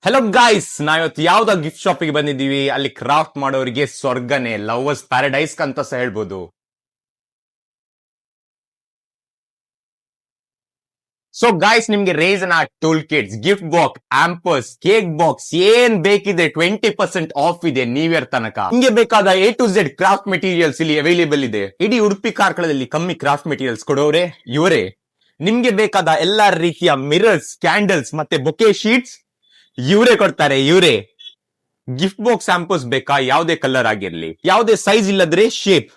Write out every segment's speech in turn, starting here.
Hello guys, ನಾವಿವತ್ತು ಯಾವ್ದೋ gift ಶಾಪಿಗೆ ಬಂದಿದೀವಿ. ಅಲ್ಲಿ ಕ್ರಾಫ್ಟ್ ಮಾಡೋರಿಗೆ ಸ್ವರ್ಗನೆ, ಲವರ್ಸ್ ಪ್ಯಾರಡೈಸ್ ಅಂತ ಸಹ ಹೇಳ್ಬೋದು. ಸೊ ಗೈಸ್, ನಿಮ್ಗೆ resin art tool kits, gift box, hampers, cake box ಏನ್ ಬೇಕಿದೆ 20% ಆಫ್ ಇದೆ ನ್ಯೂ ಇಯರ್ ತನಕ. ನಿಮ್ಗೆ ಬೇಕಾದ A to Z craft materials ಇಲ್ಲಿ ಅವೈಲೇಬಲ್ ಇದೆ. ಇಡೀ ಉಡುಪಿ ಕಾರ್ಕಳದಲ್ಲಿ ಕಮ್ಮಿ ಕ್ರಾಫ್ಟ್ ಮೆಟೀರಿಯಲ್ಸ್ ಕೊಡೋರೆ ಇವರೇ. ನಿಮ್ಗೆ ಬೇಕಾದ ಎಲ್ಲಾ ರೀತಿಯ ಮಿರರ್ಸ್, ಕ್ಯಾಂಡಲ್ಸ್ ಮತ್ತೆ ಬೊಕೆ ಶೀಟ್ಸ್ ಇವರೇ ಕೊಡ್ತಾರೆ. ಇವರೇ ಗಿಫ್ಟ್ ಬಾಕ್ಸ್ ಸ್ಯಾಂಪಲ್ಸ್ ಬೇಕಾ, ಯಾವುದೇ ಕಲರ್ ಆಗಿರ್ಲಿ, ಯಾವುದೇ ಸೈಜ್ ಇಲ್ಲದ್ರೆ ಶೇಪ್,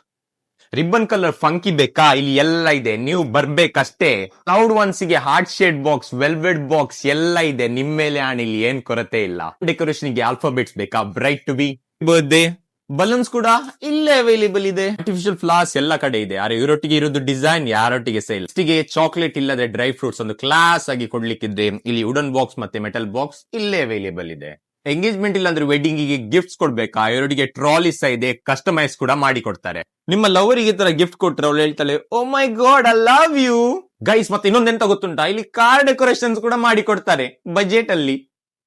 ರಿಬ್ಬನ್ ಕಲರ್ ಫಂಕಿ ಬೇಕಾ, ಇಲ್ಲಿ ಎಲ್ಲ ಇದೆ. ನೀವು ಬರ್ಬೇಕಷ್ಟೇ. ಕ್ಲೌಡ್ ಒನ್ಸ್ ಗೆ heart shade box, velvet box ಎಲ್ಲ ಇದೆ. ನಿಮ್ ಮೇಲೆ ಇಲ್ಲಿ ಏನ್ ಕೊರತೆ ಇಲ್ಲ. ಡೆಕೋರೇಷನ್ ಗೆ ಆಲ್ಫಾಬೆಟ್ಸ್ ಬೇಕಾ, bright to be, birthday balloons ಕೂಡ ಇಲ್ಲೇ ಅವೈಲೇಬಲ್ ಇದೆ. ಆರ್ಟಿಫಿಷಿಯಲ್ ಫ್ಲವರ್ಸ್ ಎಲ್ಲ ಕಡೆ ಇದೆ. ಆದ್ರೆ ಇವರೊಟ್ಟಿಗೆ ಇರೋದು ಡಿಸೈನ್, ಯಾರೊಟ್ಟಿಗೆ ಸೇಲ್. ಗೆ ಚಾಕ್ಲೇಟ್ ಇಲ್ಲದೆ ಡ್ರೈ ಫ್ರೂಟ್ಸ್ ಒಂದು ಕ್ಲಾಸ್ ಆಗಿ ಕೊಡ್ಲಿಕ್ಕಿದ್ರೆ ಇಲ್ಲಿ ವುಡನ್ ಬಾಕ್ಸ್ ಮತ್ತೆ ಮೆಟಲ್ ಬಾಕ್ಸ್ ಇಲ್ಲೇ ಅವೈಲೇಬಲ್ ಇದೆ. ಎಂಗೇಜ್ಮೆಂಟ್ ಇಲ್ಲ ಅಂದ್ರೆ ವೆಡ್ಡಿಂಗ್ ಗೆ ಗಿಫ್ಟ್ಸ್ ಕೊಡ್ಬೇಕಾ, ಇವರೊಟ್ಟಿಗೆ ಟ್ರಾಲಿಸ್ ಇದೆ, ಕಸ್ಟಮೈಸ್ ಕೂಡ ಮಾಡಿ ಕೊಡ್ತಾರೆ. ನಿಮ್ಮ ಲವರಿಗೆ ತರ ಗಿಫ್ಟ್ ಕೊಟ್ರೆ ಅವಳು ಹೇಳ್ತಾಳೆ, oh my god I love you guys. ಮತ್ತೆ ಇನ್ನೊಂದೆಂತ ಗೊತ್ತುಂಟಾ, ಇಲ್ಲಿ ಕಾರ್ ಡೆಕೋರೇಷನ್ಸ್ ಕೂಡ ಮಾಡಿ ಕೊಡ್ತಾರೆ ಬಜೆಟ್ ಅಲ್ಲಿ.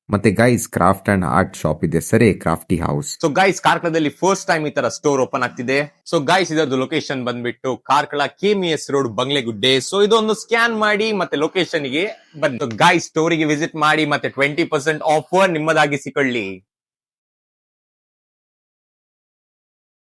ಮತ್ತೆ guys, craft and art shop ಇದೆ ಸರಿ, ಕ್ರಾಫ್ಟಿ ಹೌಸ್. ಸೊ ಗೈಸ್, ಕಾರ್ಕಳದಲ್ಲಿ ಫಸ್ಟ್ ಟೈಮ್ ಈ ತರ ಸ್ಟೋರ್ ಓಪನ್ ಆಗ್ತಿದೆ. ಸೊ ಗೈಸ್, ಇದರದ್ದು ಲೊಕೇಶನ್ ಬಂದ್ಬಿಟ್ಟು Karkala KMS road, Bangleguddhe. So ಇದೊಂದು ಸ್ಕ್ಯಾನ್ ಮಾಡಿ ಮತ್ತೆ ಲೊಕೇಶನ್ ಗೆ ಬಂದು ಗೈಸ್ ಸ್ಟೋರಿಗೆ ವಿಸಿಟ್ ಮಾಡಿ ಮತ್ತೆ 20% ಆಫರ್ ನಿಮ್ಮದಾಗಿ ಸಿಕೊಳ್ಳಿ.